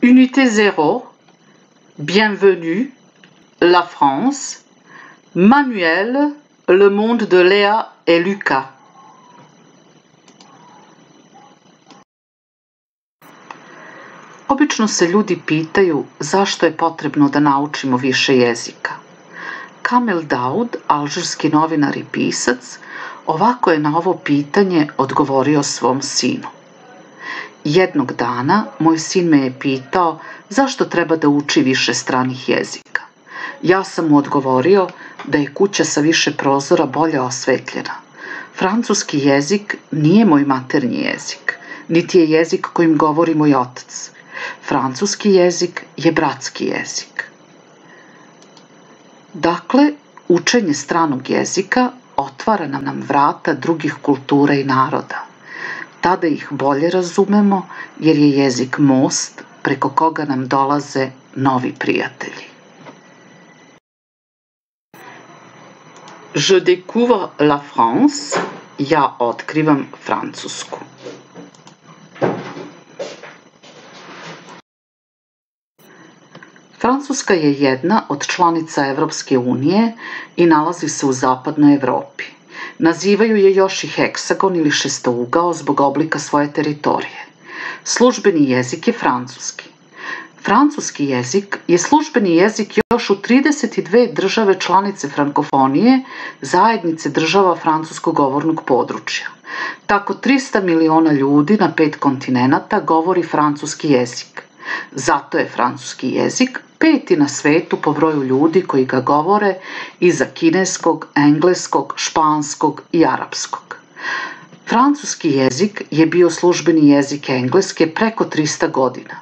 Unité 0, Bienvenue, la France, Manuel, le monde de Léa et Lucas. Obično se ljudi pitaju zašto je potrebno da naučimo više jezika. Kamel Daud, alžirski novinar i pisac, ovako je na ovo pitanje odgovorio svom sinu. Jednog dana moj sin me je pitao zašto treba da uči više stranih jezika. Ja sam mu odgovorio da je kuća sa više prozora bolje osvetljena. Francuski jezik nije moj maternji jezik, niti je jezik kojim govori moj otac. Francuski jezik je bratski jezik. Dakle, učenje stranog jezika otvara nam vrata drugih kultura i naroda. Tada ih bolje razumemo jer je jezik most preko koga nam dolaze novi prijatelji. Je découvre la France, ja otkrivam Francusku. Francuska je jedna od članica Evropske unije i nalazi se u zapadnoj Evropi. Nazivaju je još i heksagon ili šestougao zbog oblika svoje teritorije. Službeni jezik je francuski. Francuski jezik je službeni jezik još u 32 države članice frankofonije, zajednice država francuskog govornog područja. Tako 300 miliona ljudi na 5 kontinenata govori francuski jezik. Zato je francuski jezik peti na svetu po broju ljudi koji ga govore iza kineskog, engleskog, španskog i arapskog. Francuski jezik je bio službeni jezik Engleske preko 300 godina,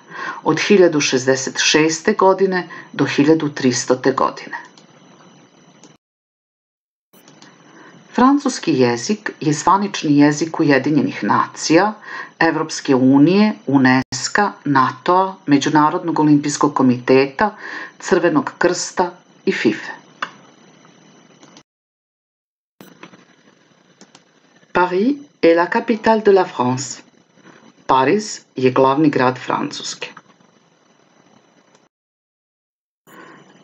od 1066. godine do 1300. godine. Francuski jezik je zvanični jezik Ujedinjenih nacija, Evropske unije, UNESCO, NATO-a, Međunarodnog olimpijskog komiteta, Crvenog krsta i FIFA. Paris est la capitale de la France. Pariz je glavni grad Francuske.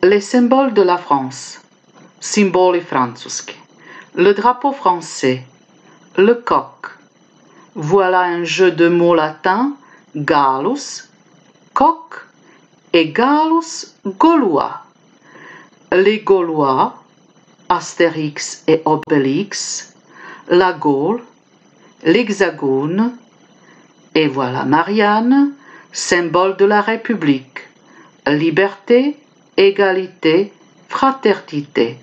Les symboles de la France. Simboli francuski. Le drapeau français. Le coq. Voilà un jeu de mots latin, Gallus, coq, et Gallus gaulois. Les Gaulois, Astérix et Obélix, la Gaule, l'Hexagone, et voilà Marianne, symbole de la République, liberté, égalité, fraternité.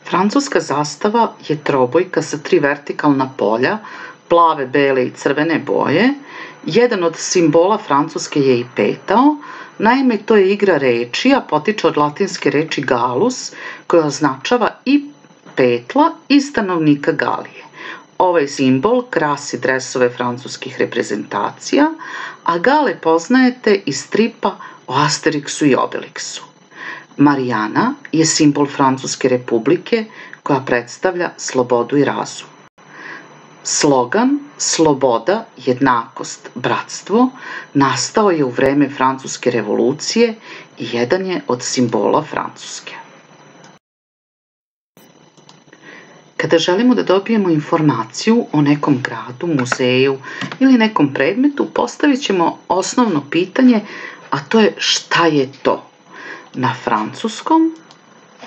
Francuska zastava je trobojka sa 3 vertikalna polja, plave, bele i crvene boje. Jedan od simbola Francuske je i petao, naime to je igra reči, a potiče od latinske reči Gallus, koja označava i petla i stanovnika Galije. Ovaj simbol krasi dresove francuskih reprezentacija, a Gale poznajete iz stripa o Asterixu i Obelixu. Marijana je simbol Francuske republike koja predstavlja slobodu i razum. Slogan sloboda, jednakost, bratstvo nastao je u vreme Francuske revolucije i jedan je od simbola Francuske. Kada želimo da dobijemo informaciju o nekom gradu, muzeju ili nekom predmetu, postavit ćemo osnovno pitanje, a to je šta je to? Na francuskom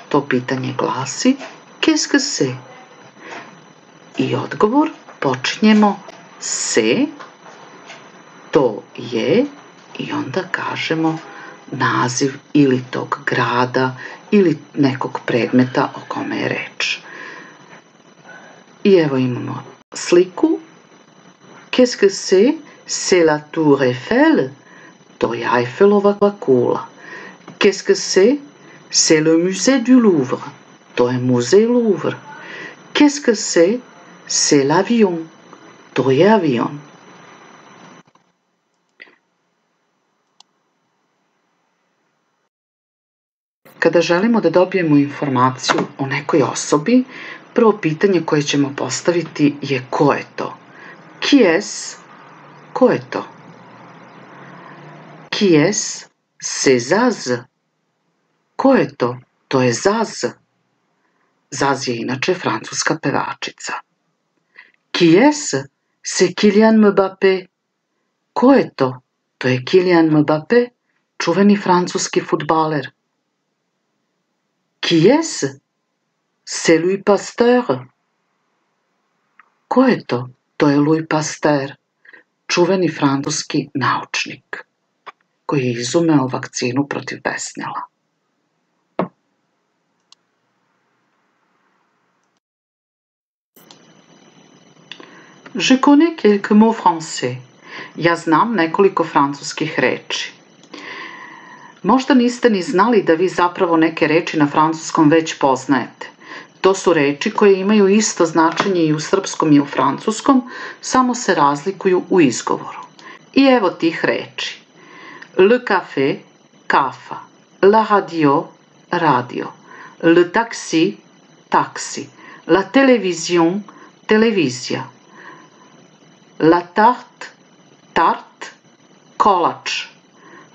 to pitanje glasi Qu'est-ce que c'est? I odgovor počinjemo se, to je, i onda kažemo naziv ili tog grada ili nekog predmeta o kome je reč. I evo imamo sliku. Qu'est-ce que c'est? C'est la tour Eiffel. To je Eiffelova kula. Qu'est-ce que c'est? C'est le musée du Louvre. To je muzej Louvre. Qu'est-ce que c'est? C'est l'avion. To je avion. Kada želimo da dobijemo informaciju o nekoj osobi, prvo pitanje koje ćemo postaviti je ko je to? Qui est? ko je to? Qui est? C'est Zaz. Ko je to? To je Zaz. Zaz je inače francuska pevačica. Qui est? C'est Kylian Mbappé. Ko je to? To je Kylian Mbappé, čuveni francuski fudbaler. Qui est? C'est Louis Pasteur. Ko je to? To je Louis Pasteur, čuveni francuski naučnik koji je izumeo vakcinu protiv besnjela. Je connais quelques mots français. Ja znam nekoliko francuskih reči. Možda niste ni znali da vi zapravo neke reči na francuskom već poznajete. To su reči koje imaju isto značenje i u srpskom i u francuskom, samo se razlikuju u izgovoru. I evo tih reči. Le café, kafa. La radio, radio. Le taxi, taksi. La télévision, televizija. La tarte, tarte, kolač.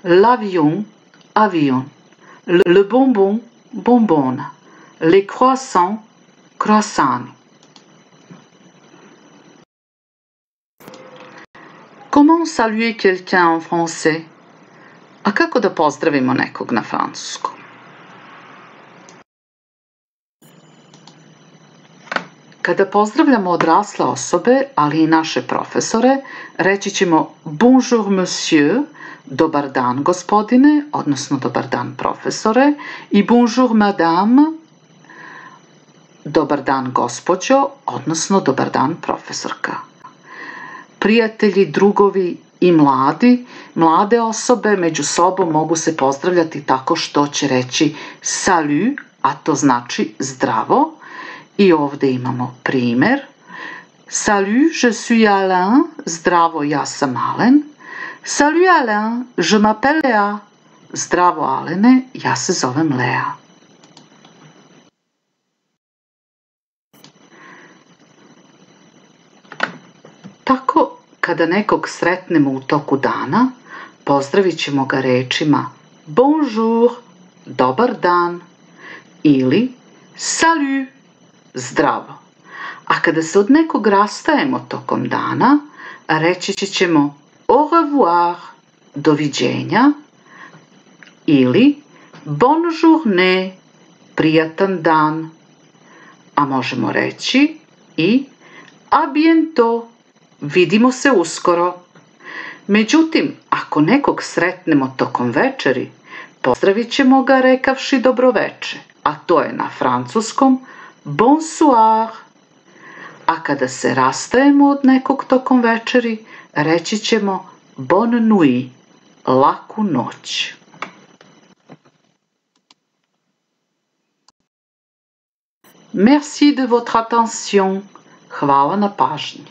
L'avion, avion. Le bonbon, bonbona. Les croissants, croissants. Comment saluer quelqu'un en français? A kako da pozdravimo nekog na francuskom? Kada pozdravljamo odrasle osobe, ali i naše profesore, reći ćemo bonjour monsieur, dobar dan gospodine, odnosno dobar dan profesore, i bonjour madame, dobar dan gospođo, odnosno dobar dan profesorka. Prijatelji, drugovi i mlade osobe među sobom mogu se pozdravljati tako što će reći salut, a to znači zdravo. I ovdje imamo primjer. Salut, je suis Alain, zdravo, ja sam Alen. Salut Alain, je m'appelle Léa, zdravo Alene, ja se zovem Lea. Tako, kada nekog sretnemo u toku dana, pozdravit ćemo ga rečima bonjour, dobar dan, ili salut, zdravo. A kada se od nekog rastajemo tokom dana, reći ćemo au revoir, doviđenja, ili bonne journée, prijatan dan. A možemo reći i à bientôt, vidimo se uskoro. Međutim, ako nekog sretnemo tokom večeri, pozdravit ćemo ga rekavši dobroveče, a to je na francuskom bonsoir. A kada se rastajemo od nekog tokom večeri, reći ćemo bonne nuit, laku noć. Merci de votre attention. Hvala na pažnji.